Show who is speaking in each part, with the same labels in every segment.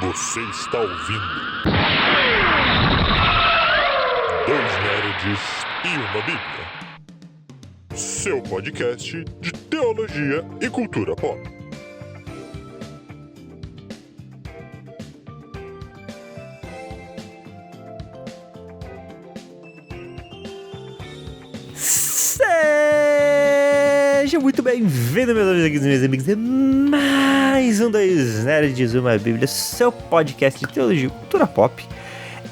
Speaker 1: Você está ouvindo Dois Nerds e uma Bíblia, seu podcast de teologia e cultura pop.
Speaker 2: Seja muito bem-vindo, meus amigos e minhas amigas, a mais um Dois Nerds e uma Bíblia, seu podcast de teologia e cultura pop.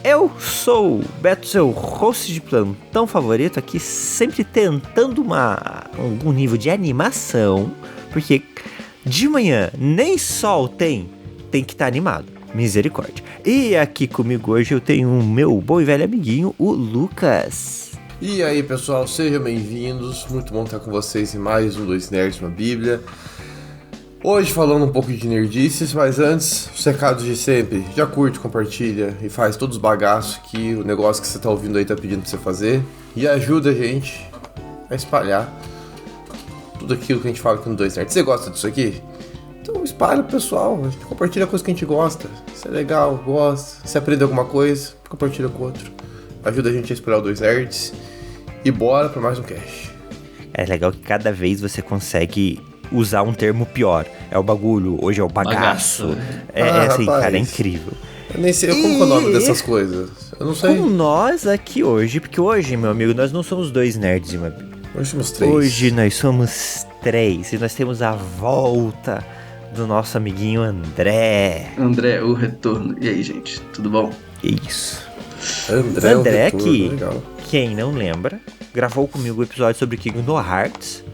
Speaker 2: Eu sou o Beto, seu host de plantão favorito, aqui sempre tentando algum nível de animação, porque de manhã nem sol tem que estar animado, misericórdia. E aqui comigo hoje eu tenho o meu bom e velho amiguinho, o Lucas.
Speaker 3: E aí pessoal, sejam bem-vindos, muito bom estar com vocês em mais um Dois Nerds, uma Bíblia. Hoje falando um pouco de nerdices, mas antes, os recados de sempre. Já curte, compartilha e faz todos os bagaços que o negócio que você tá ouvindo aí tá pedindo pra você fazer. E ajuda a gente a espalhar tudo aquilo que a gente fala aqui no Dois Nerds. Você gosta disso aqui? Então espalha pro pessoal, a gente compartilha a coisa que a gente gosta. Se é legal, gosta, se aprende alguma coisa, compartilha com o outro. Ajuda a gente a espalhar o Dois Nerds. E bora pra mais um cast.
Speaker 2: É legal que cada vez você consegue usar um termo pior. É o bagulho, hoje é o bagaço. Assim,
Speaker 3: rapaz,
Speaker 2: cara, é incrível.
Speaker 3: Eu nem sei como é o nome dessas coisas. Eu não sei.
Speaker 2: Com nós aqui hoje, porque hoje, meu amigo, nós não somos dois nerds e uma Bíblia.
Speaker 3: Hoje somos três.
Speaker 2: Hoje nós somos três. E nós temos a volta do nosso amiguinho André.
Speaker 4: André, o retorno. E aí, gente, tudo bom?
Speaker 2: Isso.
Speaker 3: André
Speaker 2: que,
Speaker 3: legal.
Speaker 2: Quem não lembra, gravou comigo o episódio sobre Kingdom Hearts,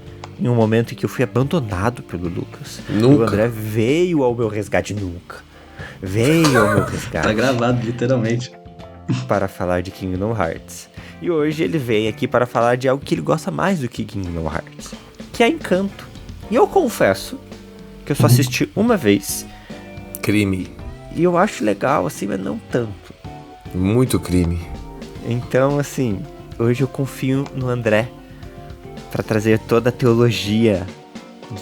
Speaker 2: em um momento em que eu fui abandonado pelo Lucas.
Speaker 3: Nunca.
Speaker 2: E o André veio ao meu resgate Veio ao meu resgate.
Speaker 4: Tá gravado, literalmente.
Speaker 2: Para falar de Kingdom Hearts. E hoje ele veio aqui para falar de algo que ele gosta mais do que Kingdom Hearts, que é Encanto. E eu confesso que eu só assisti uma vez.
Speaker 3: Crime.
Speaker 2: E eu acho legal, assim, mas não tanto.
Speaker 3: Muito crime.
Speaker 2: Então, assim, hoje eu confio no André para trazer toda a teologia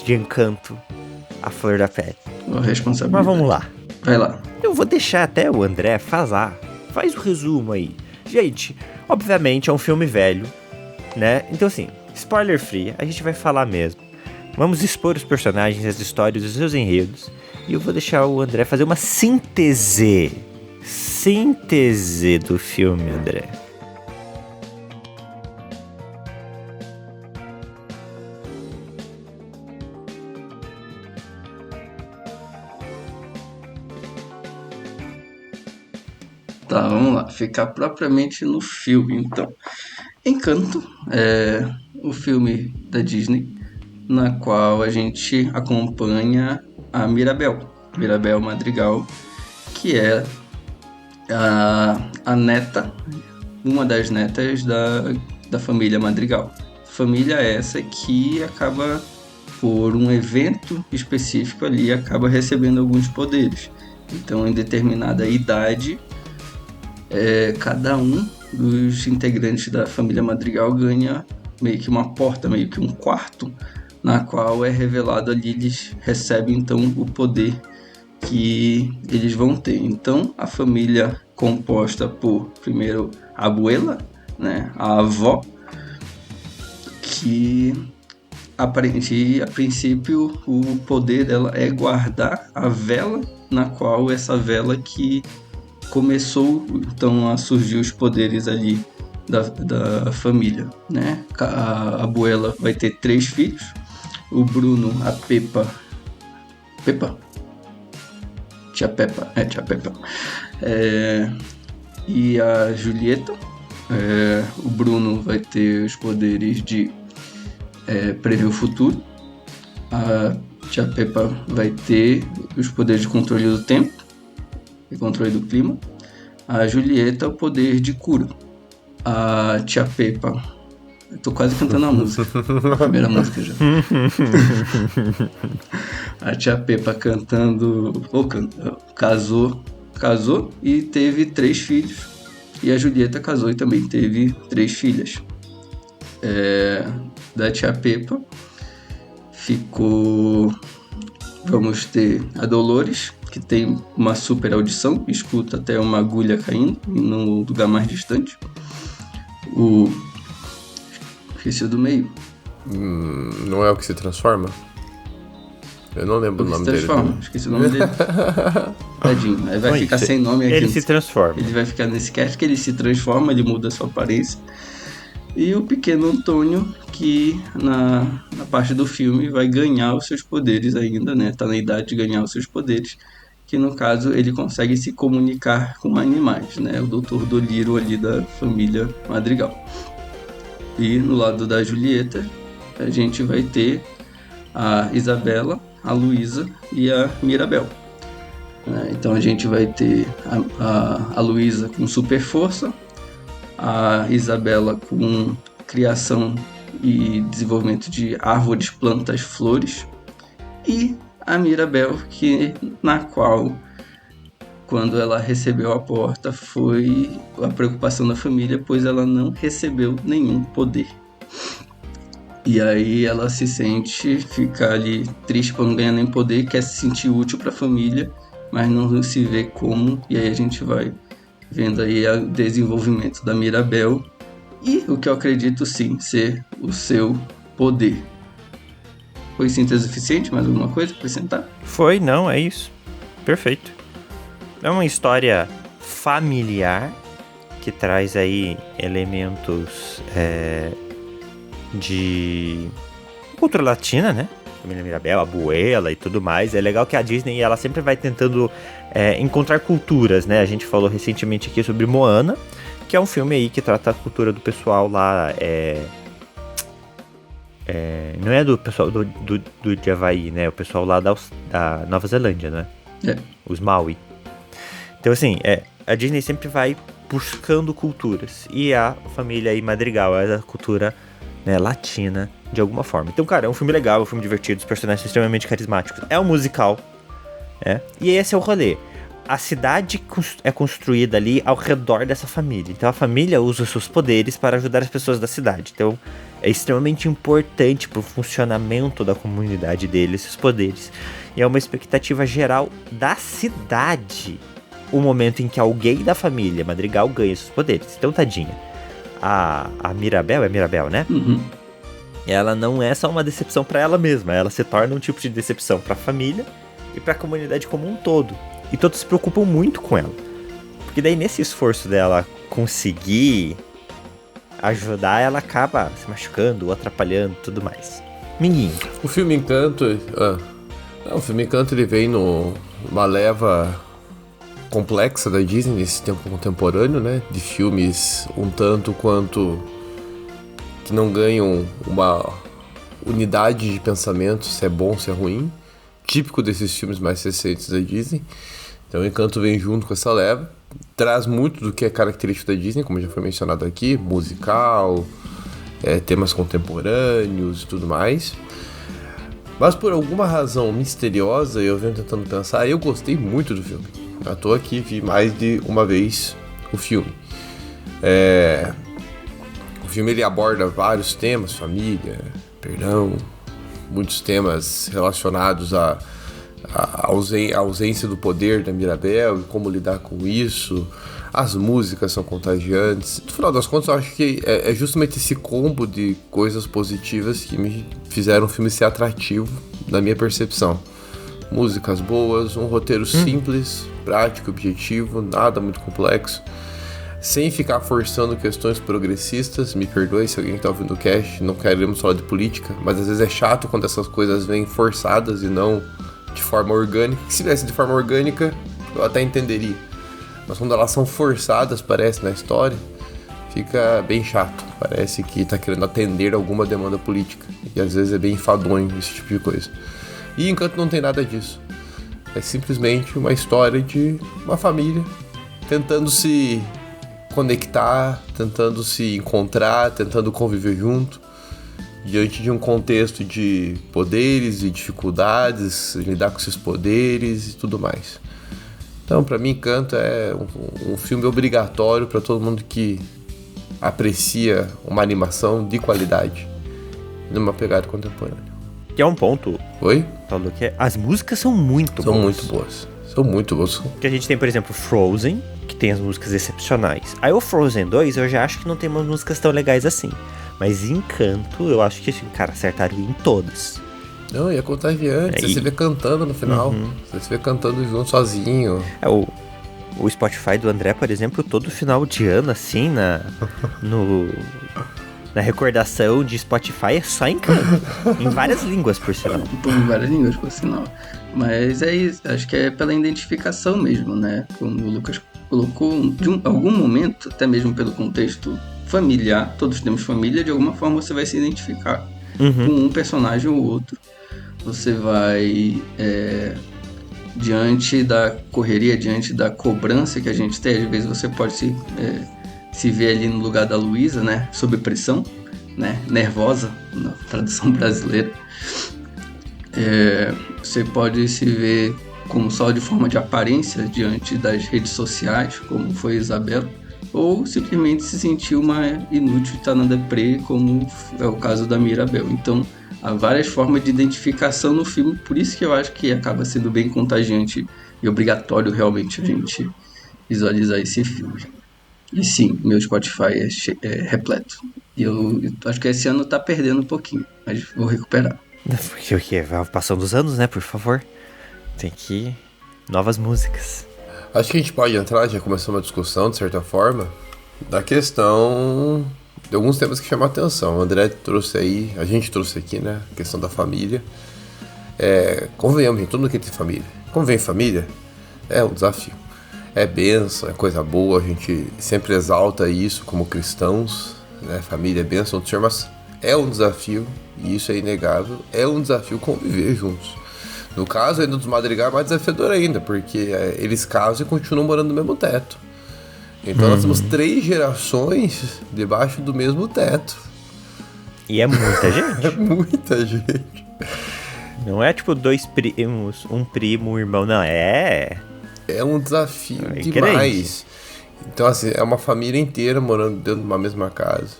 Speaker 2: de Encanto à flor da pele.
Speaker 4: Uma responsabilidade.
Speaker 2: Mas vamos lá.
Speaker 4: Vai lá.
Speaker 2: Eu vou deixar até o André faz o resumo aí. Gente, obviamente é um filme velho, né? Então, assim, spoiler free, a gente vai falar mesmo. Vamos expor os personagens, as histórias, os seus enredos. E eu vou deixar o André fazer uma síntese do filme, André.
Speaker 4: Tá, vamos lá. Ficar propriamente no filme, então. Encanto é o filme da Disney, na qual a gente acompanha a Mirabel Madrigal, que é a neta, uma das netas da família Madrigal. Família essa que acaba, por um evento específico ali, acaba recebendo alguns poderes. Então, em determinada idade, cada um dos integrantes da família Madrigal ganha meio que uma porta, meio que um quarto, na qual é revelado ali, eles recebem então o poder que eles vão ter. Então, a família composta por, primeiro, a abuela, né, a avó, que a princípio o poder dela é guardar a vela, na qual essa vela que começou então a surgir os poderes ali da família, né? A abuela vai ter 3 filhos, o Bruno, a Tia Peppa, e a Julieta. O Bruno vai ter os poderes de prever o futuro, a Tia Peppa vai ter os poderes de controle do tempo e controle do clima, a Julieta o poder de cura, a Tia Peppa, eu tô quase cantando a música, a primeira música já. A Tia Peppa casou e teve 3 filhos, e a Julieta casou e também teve 3 filhas. Da Tia Peppa ficou, vamos ter a Dolores, que tem uma super audição, escuta até uma agulha caindo num lugar mais distante. Esqueci o do meio.
Speaker 3: Não é o que se transforma? Eu não lembro o nome dele.
Speaker 4: Esqueci o nome dele. Tadinho. Aí vai ficar sem nome aqui.
Speaker 2: Ele se transforma.
Speaker 4: Ele vai ficar nesse cast que ele se transforma, ele muda a sua aparência. E o pequeno Antônio, que na parte do filme vai ganhar os seus poderes ainda, né? Tá na idade de ganhar os seus poderes. Que no caso ele consegue se comunicar com animais, né? O Dr. Dolittle ali da família Madrigal. E no lado da Julieta, a gente vai ter a Isabela, a Luísa e a Mirabel. Então a gente vai ter a Luísa com super força, a Isabela com criação e desenvolvimento de árvores, plantas, flores, e a Mirabel, na qual, quando ela recebeu a porta, foi a preocupação da família, pois ela não recebeu nenhum poder. E aí ela fica ali triste por não ganhar nem poder, quer se sentir útil para a família, mas não se vê como, e aí a gente vai vendo aí o desenvolvimento da Mirabel e o que eu acredito sim ser o seu poder. Foi síntese suficiente? Mais alguma coisa para acrescentar?
Speaker 2: Foi, não, é isso. Perfeito. É uma história familiar que traz aí elementos de cultura latina, né? Família Mirabel, Abuela e tudo mais. É legal que a Disney ela sempre vai tentando encontrar culturas, né? A gente falou recentemente aqui sobre Moana, que é um filme aí que trata a cultura do pessoal lá. Não é do pessoal de Havaí, né? O pessoal lá da Nova Zelândia, né? Os Maui. Então, assim, a Disney sempre vai buscando culturas. E a família aí Madrigal é a cultura, né, latina, de alguma forma. Então, cara, é um filme legal, é um filme divertido, os personagens são extremamente carismáticos. É um musical, né? E esse é o rolê. A cidade é construída ali ao redor dessa família. Então, a família usa os seus poderes para ajudar as pessoas da cidade. Então, é extremamente importante para o funcionamento da comunidade deles, esses poderes. E é uma expectativa geral da cidade o momento em que alguém da família Madrigal ganha esses poderes. Então, tadinha, a Mirabel, é Mirabel, né?
Speaker 4: Uhum.
Speaker 2: Ela não é só uma decepção pra ela mesma, ela se torna um tipo de decepção pra família e pra comunidade como um todo. E todos se preocupam muito com ela. Porque daí nesse esforço dela conseguir ajudar, ela acaba se machucando ou atrapalhando e tudo mais. Minguinho.
Speaker 3: O filme Encanto... o filme Encanto ele vem numa leva complexa da Disney nesse tempo contemporâneo, né? De filmes um tanto quanto que não ganham uma unidade de pensamento, se é bom, se é ruim. Típico desses filmes mais recentes da Disney. Então o Encanto vem junto com essa leva. Traz muito do que é característico da Disney, como já foi mencionado aqui. Musical, temas contemporâneos e tudo mais. Mas por alguma razão misteriosa, eu venho tentando pensar, eu gostei muito do filme. À toa que vi mais de uma vez o filme. O filme ele aborda vários temas, família, perdão, muitos temas relacionados à ausência do poder da Mirabel e como lidar com isso. As músicas são contagiantes. No final das contas, eu acho que é justamente esse combo de coisas positivas que me fizeram o filme ser atrativo, na minha percepção. Músicas boas, um roteiro simples, prático, objetivo, nada muito complexo, sem ficar forçando questões progressistas. Me perdoe se alguém está ouvindo o cast, não queremos falar de política, mas às vezes é chato quando essas coisas vêm forçadas e não de forma orgânica. Se viesse de forma orgânica, eu até entenderia. Mas quando elas são forçadas, parece, na história, fica bem chato. Parece que tá querendo atender alguma demanda política. E às vezes é bem enfadonho esse tipo de coisa. E Encanto não tem nada disso. É simplesmente uma história de uma família tentando se conectar, tentando se encontrar, tentando conviver junto, diante de um contexto de poderes e dificuldades, lidar com esses poderes e tudo mais. Então, pra mim, Encanto é um filme obrigatório para todo mundo que aprecia uma animação de qualidade numa pegada contemporânea.
Speaker 2: Que é um ponto.
Speaker 3: Oi?
Speaker 2: Falou que as músicas são muito boas.
Speaker 3: São muito boas. São muito bons.
Speaker 2: Porque a gente tem, por exemplo, Frozen, que tem as músicas excepcionais. Aí o Frozen 2, eu já acho que não tem umas músicas tão legais assim. Mas Encanto, eu acho que, cara, acertaria em todas.
Speaker 3: Não, e é contagiante. Você se vê cantando no final. Você se vê cantando junto, sozinho.
Speaker 2: O Spotify do André, por exemplo, todo final de ano, assim, na recordação de Spotify é só Encanto. Em várias línguas, por sinal.
Speaker 4: Em várias línguas, por sinal. Mas é isso, acho que é pela identificação mesmo, né? Como o Lucas colocou, algum momento, até mesmo pelo contexto familiar, todos temos família, de alguma forma você vai se identificar com um personagem ou outro. Você vai, diante da correria, diante da cobrança que a gente tem, às vezes você pode se ver ali no lugar da Luísa, né? Sob pressão, né? Nervosa, na tradução brasileira. Você pode se ver como só de forma de aparência diante das redes sociais, como foi Isabela, ou simplesmente se sentir uma inútil e estar na deprê, como é o caso da Mirabel. Então, há várias formas de identificação no filme, por isso que eu acho que acaba sendo bem contagiante e obrigatório realmente a gente visualizar esse filme. E sim, meu Spotify é repleto. E eu acho que esse ano tá perdendo um pouquinho, mas vou recuperar.
Speaker 2: Porque o quê? Vai passando os anos, né? Por favor. Tem que... Novas músicas.
Speaker 3: Acho que a gente pode entrar, já começou uma discussão, de certa forma, da questão de alguns temas que chamam a atenção. O André trouxe aí, a gente trouxe aqui, né? A questão da família. Convenhamos, gente, todo mundo que tem família. Convém família? É um desafio. É bênção, é coisa boa, a gente sempre exalta isso como cristãos, né? Família é bênção do Senhor, mas é um desafio, e isso é inegável, é um desafio conviver juntos. No caso ainda dos Madrigal é mais desafiador ainda, porque eles casam e continuam morando no mesmo teto. Então nós temos 3 gerações debaixo do mesmo teto.
Speaker 2: E é muita gente.
Speaker 3: É muita gente.
Speaker 2: Não é tipo 2 primos, um primo, um irmão, não, é
Speaker 3: um desafio demais.
Speaker 2: Grande.
Speaker 3: Então assim, é uma família inteira morando dentro de uma mesma casa.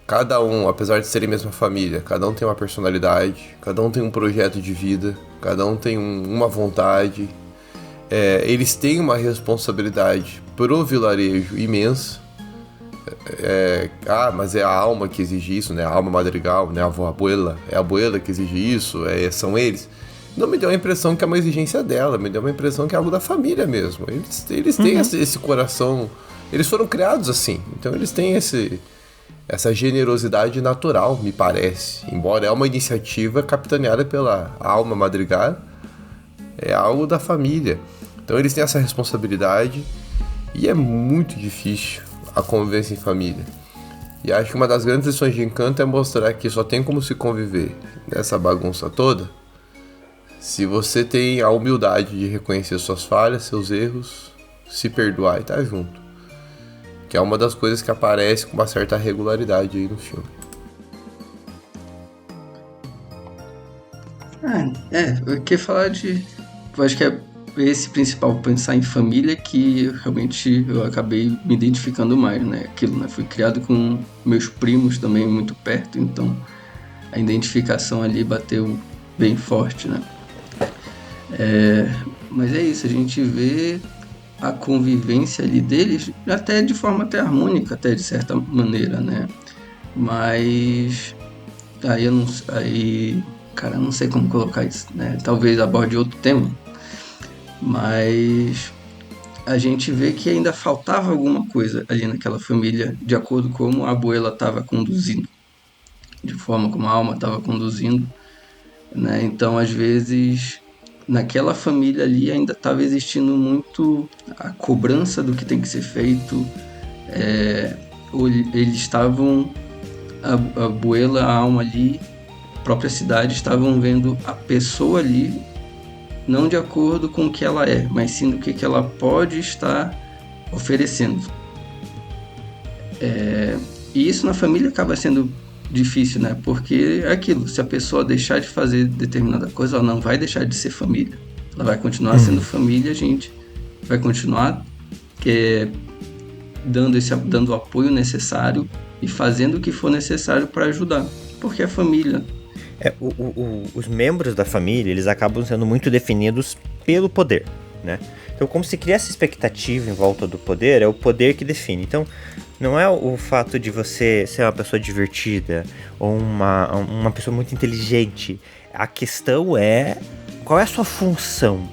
Speaker 3: Cada um, apesar de serem a mesma família, cada um tem uma personalidade, cada um tem um projeto de vida, cada um tem uma vontade. Eles têm uma responsabilidade pro vilarejo imensa. Mas é a alma que exige isso, né? A alma Madrigal, né? A abuela, é a abuela que exige isso, são eles. Não me deu a impressão que é uma exigência dela, me deu uma impressão que é algo da família mesmo. Eles têm esse coração, eles foram criados assim, então eles têm essa generosidade natural, me parece. Embora é uma iniciativa capitaneada pela alma Madrigal, é algo da família. Então eles têm essa responsabilidade e é muito difícil a convivência em família. E acho que uma das grandes lições de Encanto é mostrar que só tem como se conviver nessa bagunça toda se você tem a humildade de reconhecer suas falhas, seus erros, se perdoar e estar junto. Que é uma das coisas que aparece com uma certa regularidade aí no filme.
Speaker 4: Eu queria falar eu acho que é esse principal, pensar em família, que realmente eu acabei me identificando mais, né? Aquilo, né? Fui criado com meus primos também muito perto, então a identificação ali bateu bem forte, né? Mas é isso, a gente vê a convivência ali deles até de forma até harmônica, até de certa maneira, né? Mas eu não sei como colocar isso, né? Talvez aborde outro tema, mas a gente vê que ainda faltava alguma coisa ali naquela família, de acordo com como a abuela estava conduzindo, de forma como a alma estava conduzindo, né? Então, às vezes, naquela família ali ainda estava existindo muito a cobrança do que tem que ser feito. Eles estavam, a abuela, a alma ali, a própria cidade, estavam vendo a pessoa ali não de acordo com o que ela é, mas sim do que ela pode estar oferecendo. E isso na família acaba sendo difícil, né? Porque é aquilo, se a pessoa deixar de fazer determinada coisa, ela não vai deixar de ser família. Ela vai continuar sendo família, a gente vai continuar dando o apoio necessário e fazendo o que for necessário para ajudar. Porque é família.
Speaker 2: Os membros da família, eles acabam sendo muito definidos pelo poder. né? Então, como se cria essa expectativa em volta do poder, é o poder que define. Então, não é o fato de você ser uma pessoa divertida ou uma pessoa muito inteligente. A questão é qual é a sua função.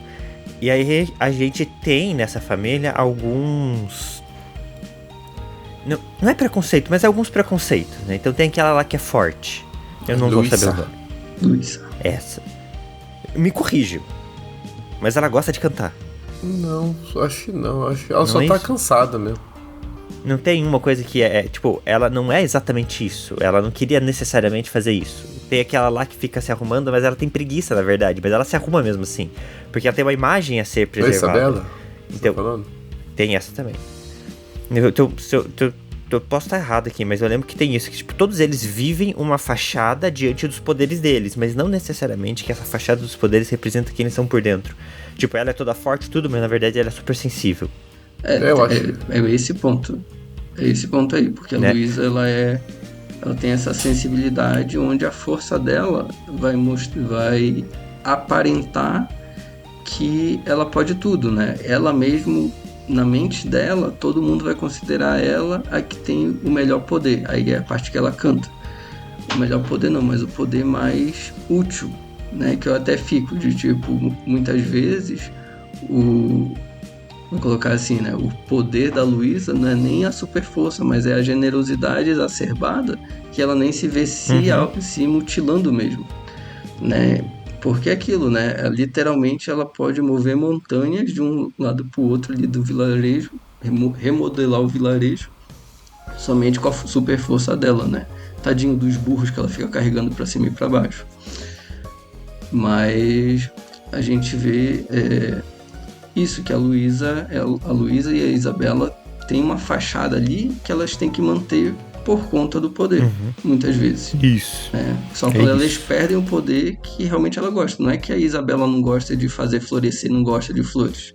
Speaker 2: E aí a gente tem nessa família alguns... Não é preconceito, mas alguns preconceitos, né? Então tem aquela lá que é forte. Eu não vou saber o nome.
Speaker 4: Luísa.
Speaker 2: Essa. Me corrige. Mas ela gosta de cantar.
Speaker 3: Não, acho que não. Acho que ela
Speaker 2: Não
Speaker 3: só
Speaker 2: é
Speaker 3: tá
Speaker 2: isso?
Speaker 3: cansada mesmo.
Speaker 2: Não tem uma coisa que tipo, ela não é exatamente isso. Ela não queria necessariamente fazer isso. Tem aquela lá que fica se arrumando, mas ela tem preguiça, na verdade. Mas ela se arruma mesmo assim. Porque ela tem uma imagem a ser
Speaker 3: Não é
Speaker 2: preservada.
Speaker 3: Isabela?
Speaker 2: Então,
Speaker 3: Tá falando?
Speaker 2: tem essa também. Eu posso estar errado aqui, mas eu lembro que tem isso. Que, tipo, todos eles vivem uma fachada diante dos poderes deles. Mas não necessariamente que essa fachada dos poderes representa quem eles são por dentro. Tipo, ela é toda forte e tudo, mas na verdade ela é super sensível.
Speaker 3: Eu acho.
Speaker 4: É esse ponto. É esse ponto aí, porque a
Speaker 2: Né?
Speaker 4: Luísa, ela tem essa sensibilidade onde a força dela vai aparentar que ela pode tudo, né? Ela mesmo, na mente dela, todo mundo vai considerar ela a que tem o melhor poder. Aí é a parte que ela canta. O melhor poder não, mas o poder mais útil, né? Que eu até fico de tipo, muitas vezes, vou colocar assim, né? O poder da Luísa não é nem a super força, mas é a generosidade exacerbada que ela nem se vê se mutilando mesmo, né? Porque é aquilo, né? Literalmente ela pode mover montanhas de um lado para o outro ali do vilarejo, remodelar o vilarejo somente com a super força dela, né? Tadinho dos burros que ela fica carregando para cima e para baixo. Mas a gente vê isso, que a Luísa e a Isabela têm uma fachada ali que elas têm que manter por conta do poder, muitas vezes.
Speaker 2: Isso.
Speaker 4: Né? Só quando elas perdem o poder que realmente ela gosta. Não é que a Isabela não gosta de fazer florescer, não gosta de flores.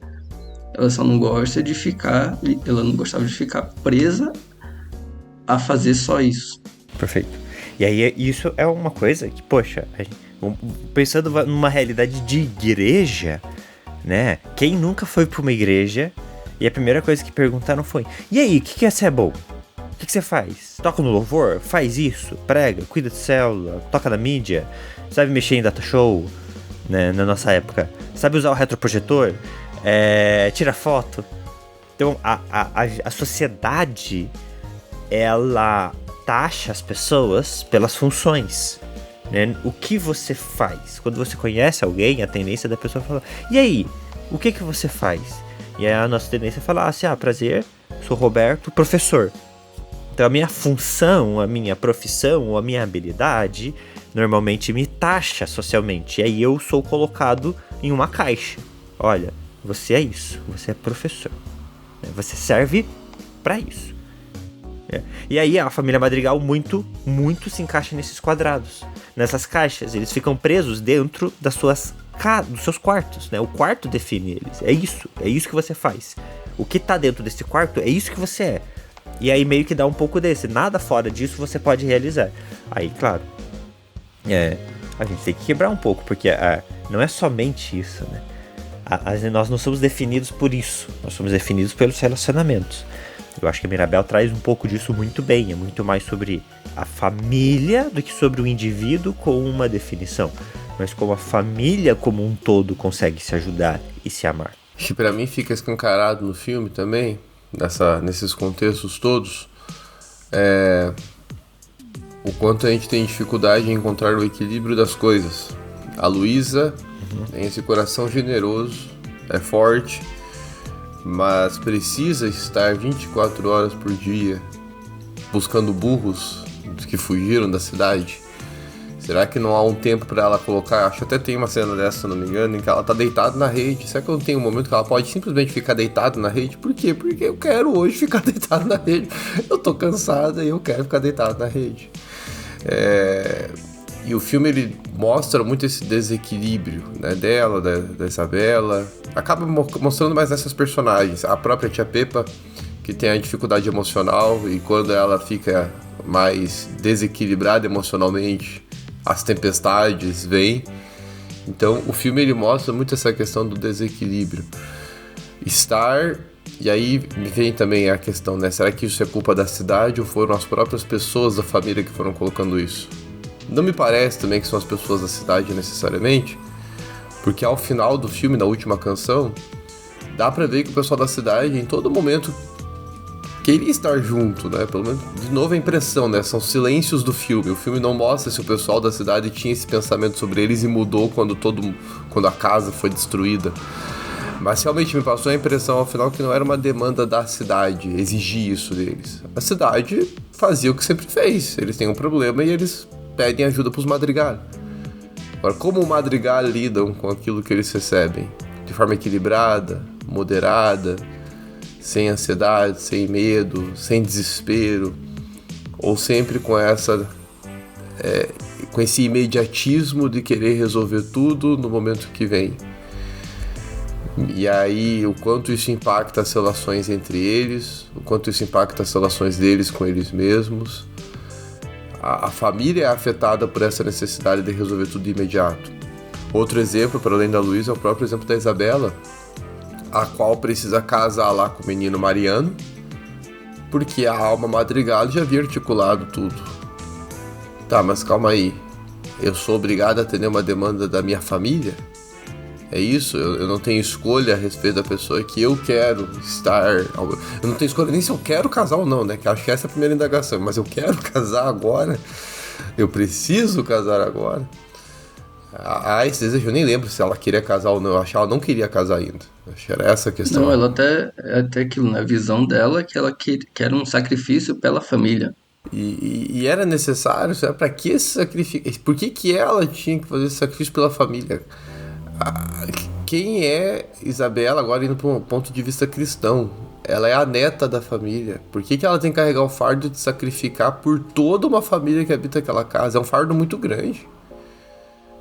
Speaker 4: Ela só não gosta de ficar... Ela não gostava de ficar presa a fazer só isso.
Speaker 2: Perfeito. E aí isso é uma coisa que, poxa, pensando numa realidade de igreja, né? Quem nunca foi pra uma igreja e a primeira coisa que perguntaram foi: e aí, o que é ser bom? O que você faz? Toca no louvor? Faz isso? Prega? Cuida de célula? Toca na mídia? Sabe mexer em data show? Né, na nossa época? Sabe usar o retroprojetor? Tira foto? Então, a sociedade, ela taxa as pessoas pelas funções. Né? O que você faz? Quando você conhece alguém, a tendência da pessoa é falar: e aí, o que você faz? E aí a nossa tendência é falar assim: prazer, sou Roberto, professor. Então a minha função, a minha profissão, a minha habilidade normalmente me taxa socialmente. E aí eu sou colocado em uma caixa. Olha, você é isso, você é professor. Você serve pra isso. E aí a família Madrigal muito se encaixa nesses quadrados, nessas caixas. Eles ficam presos dentro dos seus quartos, né? O quarto define eles. É isso que você faz. O que tá dentro desse quarto é isso que você é. E aí meio que dá um pouco nada fora disso você pode realizar. Aí, claro, a gente tem que quebrar um pouco, porque não é somente isso, né? Nós não somos definidos por isso, nós somos definidos pelos relacionamentos. Eu acho que a Mirabel traz um pouco disso muito bem. É muito mais sobre a família do que sobre o indivíduo com uma definição. Mas como a família como um todo consegue se ajudar e se amar.
Speaker 3: Que pra mim fica escancarado no filme também, nesses contextos todos, o quanto a gente tem dificuldade em encontrar o equilíbrio das coisas. A Luísa tem esse coração generoso, é forte, mas precisa estar 24 horas por dia buscando burros que fugiram da cidade. Será que não há um tempo pra ela colocar? Acho que até tem uma cena dessa, se não me engano, em que ela tá deitada na rede. Será que não tem um momento que ela pode simplesmente ficar deitada na rede? Por quê? Porque eu quero hoje ficar deitada na rede. Eu tô cansada e eu quero ficar deitado na rede. E o filme, ele mostra muito esse desequilíbrio, né, dela, da Isabela. Acaba mostrando mais essas personagens. A própria tia Pepa, que tem a dificuldade emocional, e quando ela fica mais desequilibrada emocionalmente, as tempestades vêm. Então o filme, ele mostra muito essa questão do desequilíbrio. estar. E aí me vem também a questão, né? Será que isso é culpa da cidade ou foram as próprias pessoas da família que foram colocando isso? Não me parece também que são as pessoas da cidade necessariamente, porque ao final do filme, na última canção, dá pra ver que o pessoal da cidade em todo momento queria estar junto, né? Pelo menos, de novo, a impressão, né? São silêncios do filme. O filme não mostra se o pessoal da cidade tinha esse pensamento sobre eles e mudou quando a casa foi destruída. Mas realmente me passou a impressão, ao final, que não era uma demanda da cidade exigir isso deles. A cidade fazia o que sempre fez. Eles têm um problema e eles pedem ajuda pros Madrigal. Agora, como o Madrigal lidam com aquilo que eles recebem? De forma equilibrada, moderada, sem ansiedade, sem medo, sem desespero, ou sempre com esse imediatismo de querer resolver tudo no momento que vem. E aí, o quanto isso impacta as relações entre eles, o quanto isso impacta as relações deles com eles mesmos. A família é afetada por essa necessidade de resolver tudo de imediato. Outro exemplo, para além da Luísa, é o próprio exemplo da Isabela, a qual precisa casar lá com o menino Mariano, porque a alma Madrigal já havia articulado tudo. Tá, mas calma aí, eu sou obrigado a atender uma demanda da minha família? É isso? Eu não tenho escolha a respeito da pessoa que eu quero estar... Eu não tenho escolha nem se eu quero casar ou não, né? Que acho que essa é a primeira indagação. Mas eu quero casar agora? Eu preciso casar agora? Esse desejo eu nem lembro se ela queria casar ou não. Eu acho que ela não queria casar ainda. Acho que era essa a questão.
Speaker 4: Não, ela até aquilo, na visão dela, que ela quer um sacrifício pela família.
Speaker 3: E era necessário? Pra que esse sacrifício? Por que ela tinha que fazer esse sacrifício pela família? Quem é Isabela agora indo para um ponto de vista cristão? Ela é a neta da família. Por que ela tem que carregar o fardo de sacrificar por toda uma família que habita aquela casa? É um fardo muito grande.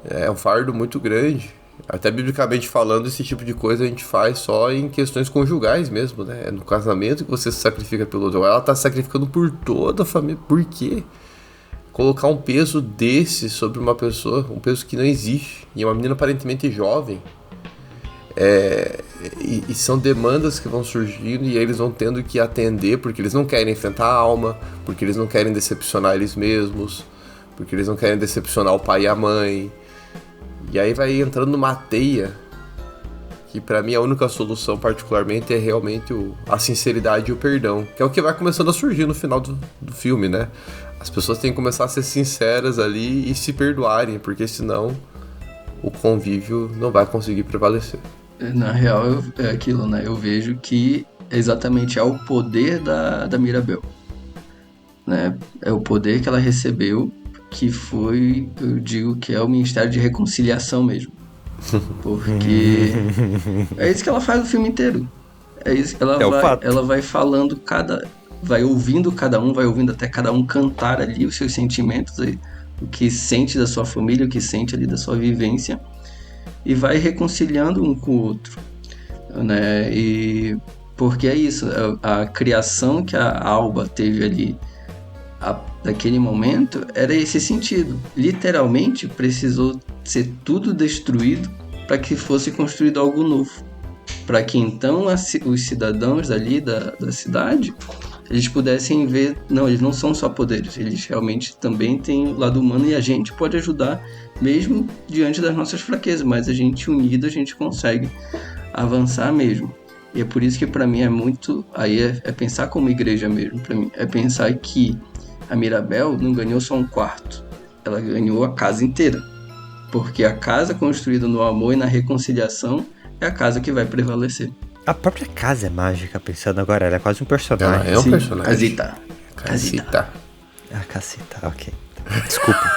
Speaker 3: É um fardo muito grande. Até biblicamente falando, esse tipo de coisa a gente faz só em questões conjugais mesmo, né? É no casamento que você se sacrifica pelo outro. Ela está se sacrificando por toda a família. Por quê? Colocar um peso desse sobre uma pessoa, um peso que não existe, e é uma menina aparentemente jovem, e são demandas que vão surgindo e eles vão tendo que atender, porque eles não querem enfrentar a alma, porque eles não querem decepcionar eles mesmos, porque eles não querem decepcionar o pai e a mãe, e aí vai entrando numa teia, que pra mim a única solução particularmente é realmente a sinceridade e o perdão, que é o que vai começando a surgir no final do filme, né? As pessoas têm que começar a ser sinceras ali e se perdoarem, porque senão o convívio não vai conseguir prevalecer.
Speaker 4: Na real, é aquilo, né? Eu vejo que exatamente é o poder da Mirabel, né? É o poder que ela recebeu, que foi, eu digo que é o Ministério de Reconciliação mesmo. Porque é isso que ela faz o filme inteiro. É isso que ela vai falando vai ouvindo cada um, vai ouvindo até cada um cantar ali os seus sentimentos, o que sente da sua família, o que sente ali da sua vivência, e vai reconciliando um com o outro, né? E porque é isso, a criação que a Alba teve ali naquele momento era esse sentido. Literalmente precisou ser tudo destruído para que fosse construído algo novo, para que então os cidadãos dali da cidade, eles pudessem ver, não, eles não são só poderes, eles realmente também têm o lado humano, e a gente pode ajudar mesmo diante das nossas fraquezas, mas a gente unido, a gente consegue avançar mesmo. E é por isso que para mim é muito, aí é pensar como igreja mesmo, para mim, é pensar que a Mirabel não ganhou só um quarto, ela ganhou a casa inteira, porque a casa construída no amor e na reconciliação é a casa que vai prevalecer.
Speaker 2: A própria casa é mágica, pensando agora, ela é quase um personagem.
Speaker 3: Ela é um personagem.
Speaker 4: Casita.
Speaker 2: Ah, Casita, ok. Desculpa.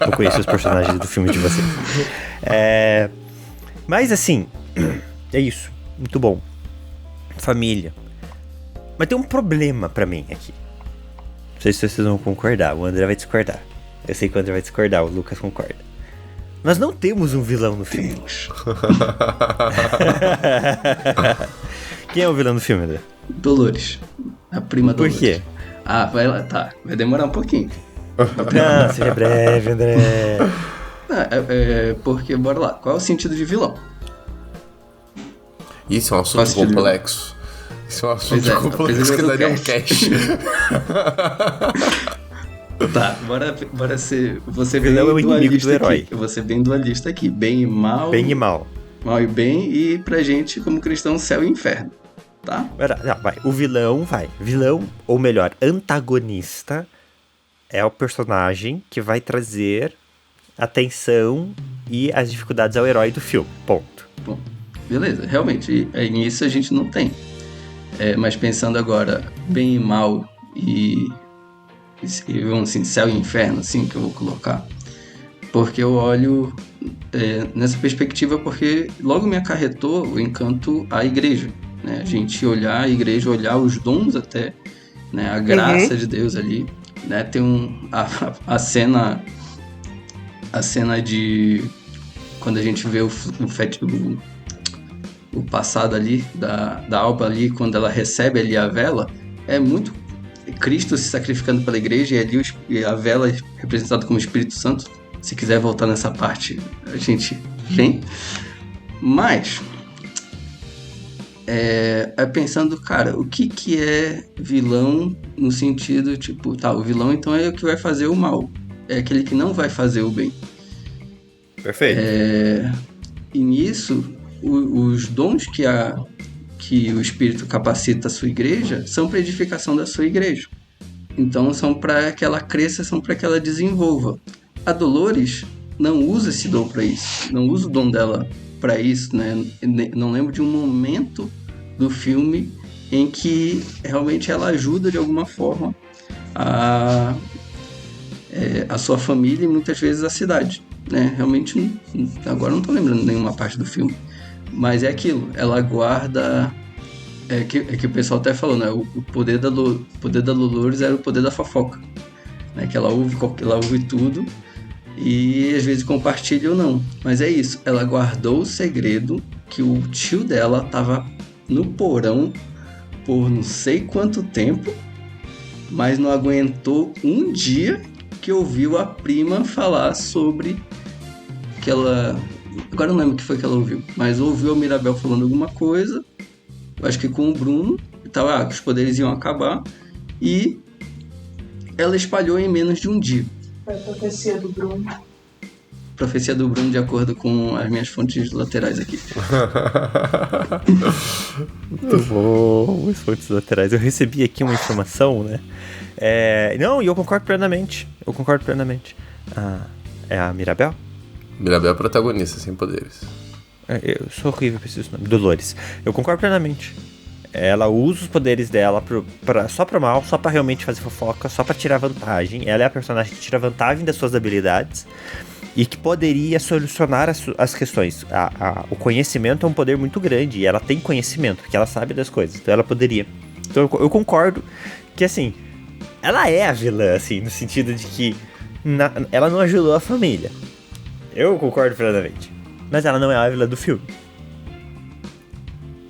Speaker 2: Não conheço os personagens do filme de vocês. Mas assim, é isso. Muito bom. Família. Mas tem um problema pra mim aqui. Não sei se vocês vão concordar. O André vai discordar. Eu sei que o André vai discordar, o Lucas concorda. Nós não temos um vilão no filme. Quem é o vilão do filme, André?
Speaker 4: Dolores. A prima Dolores.
Speaker 2: Por quê?
Speaker 4: Vai lá, tá. Vai demorar um pouquinho.
Speaker 2: Não, seja breve, André.
Speaker 4: Porque, bora lá. Qual é o sentido de vilão?
Speaker 3: Isso é um assunto
Speaker 4: Fácil de
Speaker 3: complexo. Isso é um assunto
Speaker 4: Pois é,
Speaker 3: complexo que
Speaker 4: precisa
Speaker 3: daria um
Speaker 4: do
Speaker 3: cash.
Speaker 4: Tá, bora ser. Você bem
Speaker 2: Vilão é o inimigo
Speaker 4: dualista
Speaker 2: do herói.
Speaker 4: aqui. Você bem dualista aqui. Bem e mal.
Speaker 2: Bem e mal.
Speaker 4: Mal e bem. E pra gente, como cristão, céu e inferno. Tá?
Speaker 2: Não, vai. O vilão vai. Vilão, ou melhor, antagonista, é o personagem que vai trazer atenção e as dificuldades ao herói do filme. Ponto.
Speaker 4: Bom, beleza. Realmente, nisso a gente não tem. Mas pensando agora, bem e mal e vamos assim, céu e inferno, assim que eu vou colocar. Porque eu olho nessa perspectiva, porque logo me acarretou o encanto à igreja. Né? A gente olhar a igreja, olhar os dons até, né? A graça de Deus ali. Né? Tem a cena de quando a gente vê o passado ali da Alba ali, quando ela recebe ali a vela, é muito Cristo se sacrificando pela igreja, e ali a vela é representada como Espírito Santo. Se quiser voltar nessa parte, a gente vem. Mas pensando, cara, o que é vilão no sentido, tipo, tá, o vilão então é o que vai fazer o mal, é aquele que não vai fazer o bem.
Speaker 2: Perfeito.
Speaker 4: E nisso, os dons que o Espírito capacita a sua igreja são para edificação da sua igreja. Então são para que ela cresça, são para que ela desenvolva. A Dolores não usa esse dom para isso, não usa o dom dela para isso, né? Não lembro de um momento do filme em que realmente ela ajuda de alguma forma a sua família e muitas vezes a cidade, né? Realmente, agora não estou lembrando nenhuma parte do filme, mas é aquilo, ela guarda. Que o pessoal até falou, né? O poder da Dolores era o poder da fofoca, né? Que ela ouve tudo e às vezes compartilha ou não. Mas é isso, ela guardou o segredo que o tio dela estava no porão por não sei quanto tempo, mas não aguentou um dia que ouviu a prima falar sobre aquela... Agora eu não lembro o que foi que ela ouviu, mas ouviu a Mirabel falando alguma coisa, acho que com o Bruno, e tal, que os poderes iam acabar, e ela espalhou em menos de um dia.
Speaker 5: Foi a profecia do Bruno.
Speaker 4: Profecia do Bruno, de acordo com as minhas fontes laterais aqui.
Speaker 2: Muito bom, os fontes laterais. Eu recebi aqui uma informação, né? Não, e eu concordo plenamente. É a Mirabel?
Speaker 3: Mirabel é protagonista, sem poderes.
Speaker 2: Eu sou horrível pra esses nomes. Dolores. Eu concordo plenamente. Ela usa os poderes dela só pro mal, só pra realmente fazer fofoca, só pra tirar vantagem. Ela é a personagem que tira vantagem das suas habilidades e que poderia solucionar as questões. O conhecimento é um poder muito grande e ela tem conhecimento, porque ela sabe das coisas, então ela poderia. Então eu concordo que, assim, ela é a vilã, assim, no sentido de que ela não ajudou a família. Eu concordo plenamente. Mas ela não é a vilã do filme,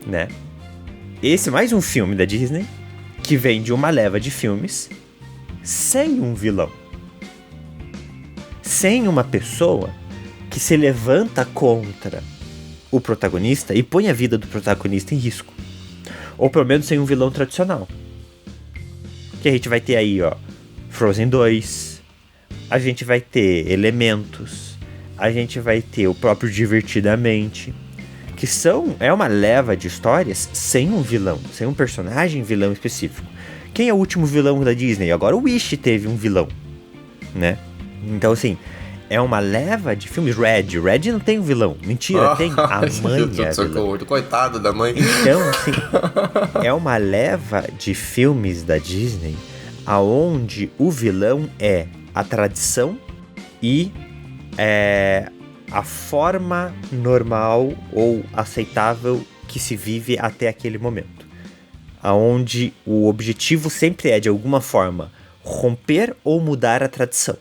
Speaker 2: né? Esse é mais um filme da Disney que vem de uma leva de filmes sem um vilão. Sem uma pessoa que se levanta contra o protagonista e põe a vida do protagonista em risco. Ou pelo menos sem um vilão tradicional. Que a gente vai ter aí, ó, Frozen 2, a gente vai ter Elementos, a gente vai ter o próprio Divertidamente, que é uma leva de histórias sem um vilão, sem um personagem vilão específico. Quem é o último vilão da Disney? Agora o Wish teve um vilão, né? Então, assim, é uma leva de filmes. Red não tem um vilão. Mentira, tem a mãe é vilã.
Speaker 3: Coitado da mãe.
Speaker 2: Então, assim, é uma leva de filmes da Disney aonde o vilão é a tradição e a forma normal ou aceitável que se vive até aquele momento. Aonde o objetivo sempre é, de alguma forma, romper ou mudar a tradição.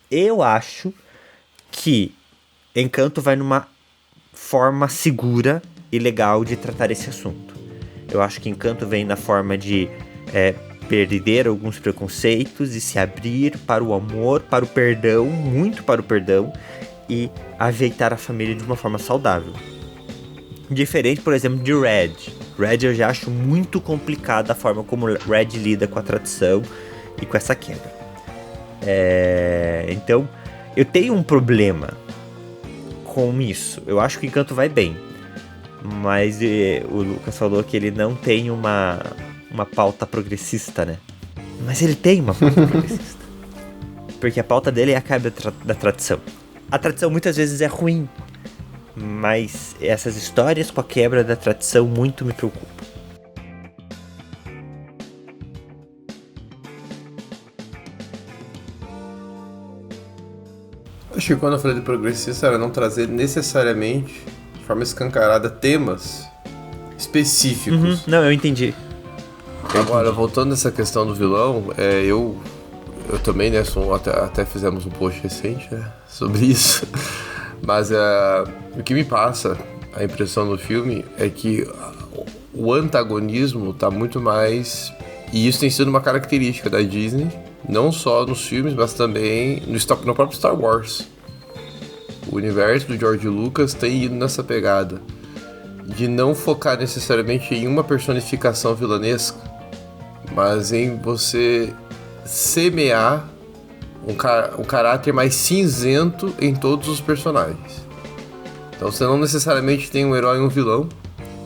Speaker 2: Eu acho que Encanto vai numa forma segura e legal de tratar esse assunto. Eu acho que Encanto vem na forma de perder alguns preconceitos e se abrir para o amor, para o perdão, muito para o perdão, e ajeitar a família de uma forma saudável. Diferente, por exemplo, de Red. Red eu já acho muito complicado a forma como Red lida com a tradição e com essa quebra. Então, eu tenho um problema com isso. Eu acho que o Encanto vai bem. Mas o Lucas falou que ele não tem uma pauta progressista, né? Mas ele tem uma pauta progressista. Porque a pauta dele é a quebra da tradição. A tradição muitas vezes é ruim. Mas essas histórias com a quebra da tradição muito me preocupam.
Speaker 3: Acho que quando eu falei de progressista era não trazer necessariamente, de forma escancarada, temas específicos.
Speaker 2: Não, eu entendi.
Speaker 3: Agora, voltando nessa questão do vilão, eu também, né, até fizemos um post recente, né, sobre isso. Mas o que me passa a impressão no filme é que o antagonismo tá muito mais... E isso tem sido uma característica da Disney, não só nos filmes, mas também no próprio Star Wars. O universo do George Lucas tem ido nessa pegada de não focar necessariamente em uma personificação vilanesca, mas em você semear um caráter mais cinzento em todos os personagens. Então você não necessariamente tem um herói e um vilão,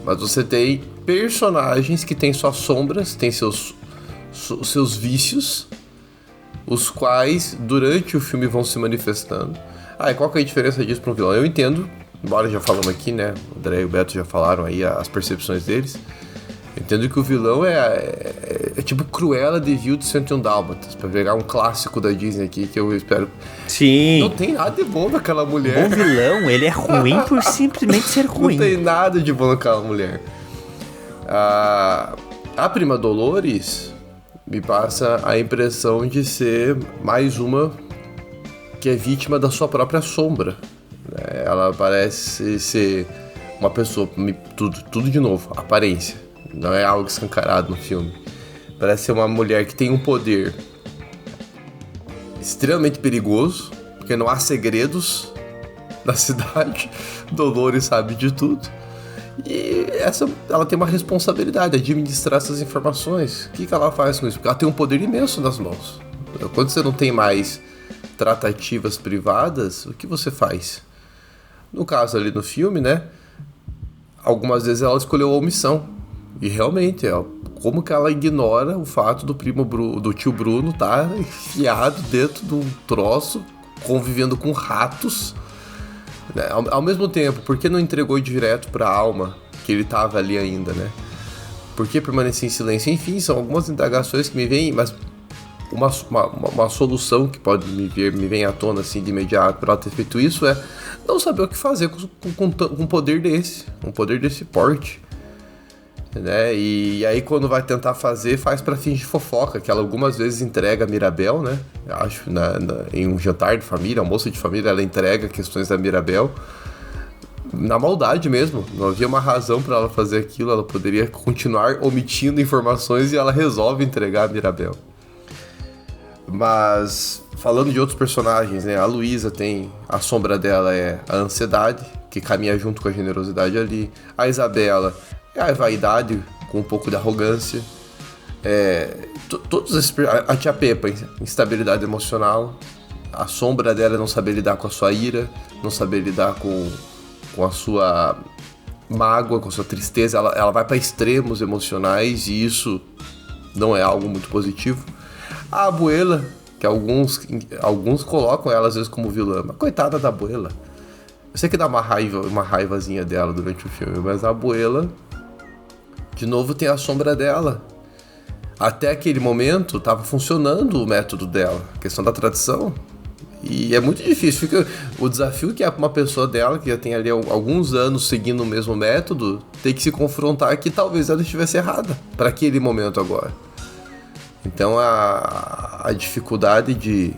Speaker 3: mas você tem personagens que têm suas sombras, têm seus vícios, os quais durante o filme vão se manifestando. E qual que é a diferença disso para um vilão? Eu entendo, embora já falamos aqui, né, o André e o Beto já falaram aí as percepções deles. Eu entendo que o vilão é tipo Cruella de Vil de 101 Dálmatas, pra pegar um clássico da Disney aqui, que eu espero...
Speaker 2: Sim.
Speaker 3: Não tem nada de bom naquela mulher.
Speaker 2: O bom vilão, ele é ruim por simplesmente ser ruim.
Speaker 3: Não tem nada de bom naquela mulher. A Prima Dolores me passa a impressão de ser mais uma que é vítima da sua própria sombra. Ela parece ser uma pessoa... Tudo de novo, aparência. Não é algo escancarado no filme. Parece ser uma mulher que tem um poder extremamente perigoso, porque não há segredos na cidade. Dolores sabe de tudo. E ela tem uma responsabilidade de administrar essas informações. O que ela faz com isso? Porque ela tem um poder imenso nas mãos. Quando você não tem mais tratativas privadas, o que você faz? No caso ali no filme, né? Algumas vezes ela escolheu a omissão. E realmente, como que ela ignora o fato do tio Bruno estar enfiado dentro de um troço, convivendo com ratos, né? Ao mesmo tempo, por que não entregou direto para a Alma, que ele estava ali ainda, né? Por que permanecer em silêncio? Enfim, são algumas indagações que me vêm, mas uma solução que pode me vem à tona assim de imediato para ela ter feito isso é não saber o que fazer com um poder desse porte. Né? E aí quando vai tentar fazer, faz pra fingir fofoca, que ela algumas vezes entrega a Mirabel, né? Acho em um jantar de família, almoço de família, ela entrega questões da Mirabel na maldade mesmo. Não havia uma razão pra ela fazer aquilo, ela poderia continuar omitindo informações e ela resolve entregar a Mirabel. Mas falando de outros personagens, né? A Luísa tem, a sombra dela é a ansiedade, que caminha junto com a generosidade ali. A Isabela é a vaidade com um pouco de arrogância. A tia Pepa, instabilidade emocional. A sombra dela é não saber lidar com a sua ira, não saber lidar com a sua mágoa, com a sua tristeza. Ela vai para extremos emocionais e isso não é algo muito positivo. A Abuela, que alguns colocam ela às vezes como vilã, mas coitada da Abuela. Eu sei que dá uma raivazinha dela durante o filme, mas a Abuela, de novo, tem a sombra dela. Até aquele momento, estava funcionando o método dela, a questão da tradição. E é muito difícil. O desafio que é para uma pessoa dela, que já tem ali alguns anos seguindo o mesmo método, tem que se confrontar que talvez ela estivesse errada para aquele momento agora. Então a dificuldade de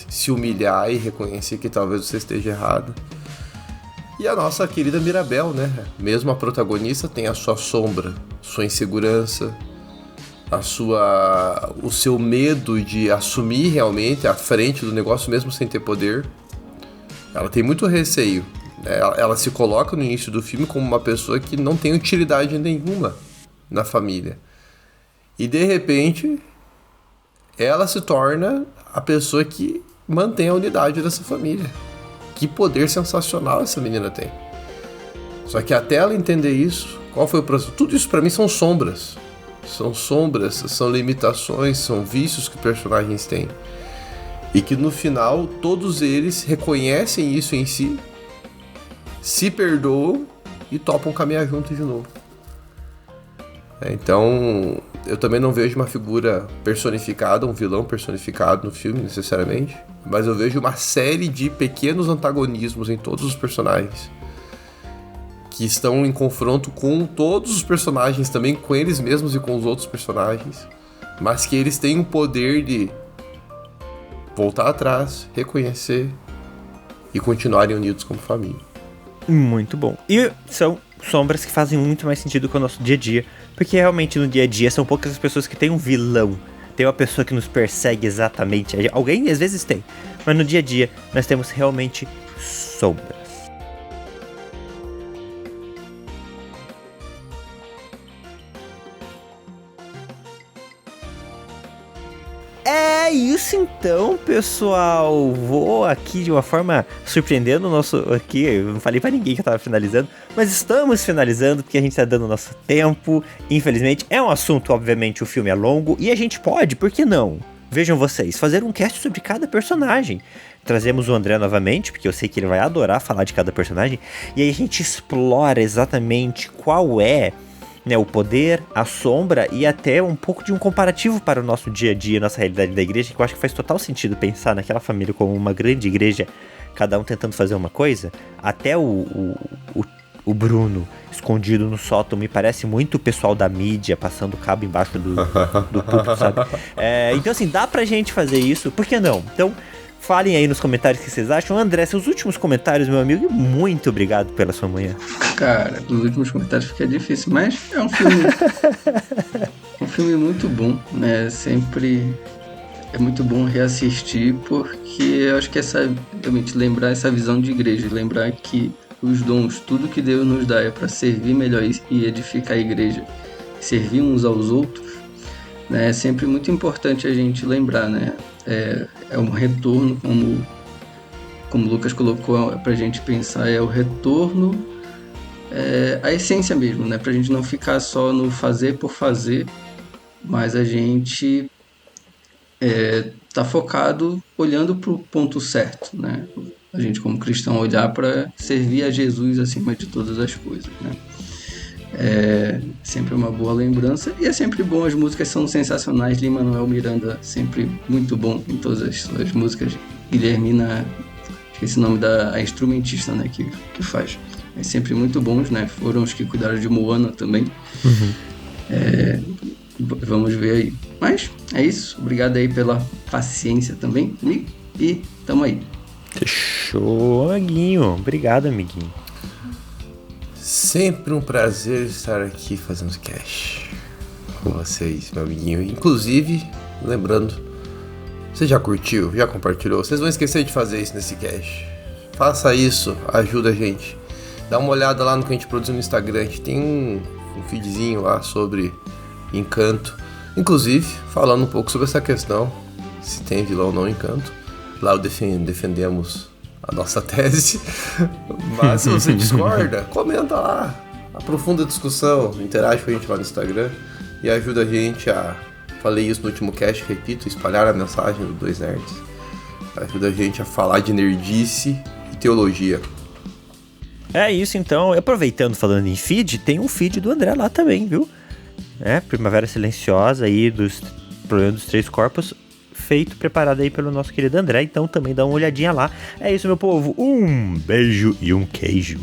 Speaker 3: se humilhar e reconhecer que talvez você esteja errado. E a nossa querida Mirabel, né? Mesmo a protagonista tem a sua sombra, sua insegurança, o seu medo de assumir realmente a frente do negócio mesmo sem ter poder. Ela tem muito receio, Ela se coloca no início do filme como uma pessoa que não tem utilidade nenhuma na família. E de repente, ela se torna a pessoa que mantém a unidade dessa família. Que poder sensacional essa menina tem. Só que até ela entender isso, qual foi o processo? Tudo isso pra mim são sombras. São sombras, são limitações, são vícios que personagens têm. E que no final, todos eles reconhecem isso em si, se perdoam e topam caminhar juntos de novo. Então, eu também não vejo uma figura personificada, um vilão personificado no filme, necessariamente. Mas eu vejo uma série de pequenos antagonismos em todos os personagens. Que estão em confronto com todos os personagens, também com eles mesmos e com os outros personagens. Mas que eles têm o poder de voltar atrás, reconhecer e continuarem unidos como família.
Speaker 2: Muito bom. E são sombras que fazem muito mais sentido com o nosso dia a dia, porque realmente no dia a dia são poucas as pessoas que têm um vilão, tem uma pessoa que nos persegue exatamente. Alguém às vezes tem, mas no dia a dia nós temos realmente sombras. É isso então, pessoal. Vou aqui de uma forma surpreendendo o nosso... Aqui, eu não falei pra ninguém que eu tava finalizando, mas estamos finalizando porque a gente tá dando o nosso tempo. Infelizmente, é um assunto, obviamente, o filme é longo e a gente pode, por que não? Vejam vocês, fazer um cast sobre cada personagem. Trazemos o André novamente, porque eu sei que ele vai adorar falar de cada personagem. E aí a gente explora exatamente qual é... o poder, a sombra e até um pouco de um comparativo para o nosso dia a dia, nossa realidade da igreja, que eu acho que faz total sentido pensar naquela família como uma grande igreja, cada um tentando fazer uma coisa. Até o Bruno escondido no sótão me parece muito o pessoal da mídia passando cabo embaixo do púlpito, sabe? Então assim, dá pra gente fazer isso, por que não? Então falem aí nos comentários o que vocês acham. André, seus últimos comentários, meu amigo, e muito obrigado pela sua manhã.
Speaker 4: Cara, os últimos comentários fica difícil, mas é um filme um filme muito bom, né? Sempre é muito bom reassistir, porque eu acho que realmente lembrar essa visão de igreja, lembrar que os dons, tudo que Deus nos dá é para servir melhor e edificar a igreja, servir uns aos outros, né? É sempre muito importante a gente lembrar, né? É um retorno, como o Lucas colocou pra gente pensar, é o retorno, a essência mesmo, né? Pra gente não ficar só no fazer por fazer, mas a gente tá focado olhando pro ponto certo, né? A gente como cristão olhar para servir a Jesus acima de todas as coisas, né? É sempre uma boa lembrança e é sempre bom, as músicas são sensacionais. Lin-Manuel Miranda sempre muito bom em todas as suas músicas. Guilhermina, esqueci o nome da instrumentista, né, que faz, é sempre muito bons, né? Foram os que cuidaram de Moana também. Vamos ver aí, mas é isso, obrigado aí pela paciência também comigo e tamo aí.
Speaker 2: Fechou, amiguinho. Obrigado, amiguinho.
Speaker 3: Sempre um prazer estar aqui fazendo cast com vocês, meu amiguinho. Inclusive, lembrando, você já curtiu, já compartilhou? Vocês vão esquecer de fazer isso nesse cast. Faça isso, ajuda a gente. Dá uma olhada lá no que a gente produziu no Instagram. A gente tem um feedzinho lá sobre Encanto. Inclusive, falando um pouco sobre essa questão, se tem vilão ou não Encanto. Lá defendemos a nossa tese, mas se você discorda, comenta lá, aprofunda a discussão, interage com a gente lá no Instagram e ajuda a gente a, falei isso no último cast, repito, espalhar a mensagem do Dois Nerds, ajuda a gente a falar de nerdice e teologia.
Speaker 2: É isso então, aproveitando falando em feed, tem um feed do André lá também, viu? Primavera Silenciosa aí, dos Problemas dos Três Corpos, preparado aí pelo nosso querido André, então também dá uma olhadinha lá. É isso, meu povo, um beijo e um queijo.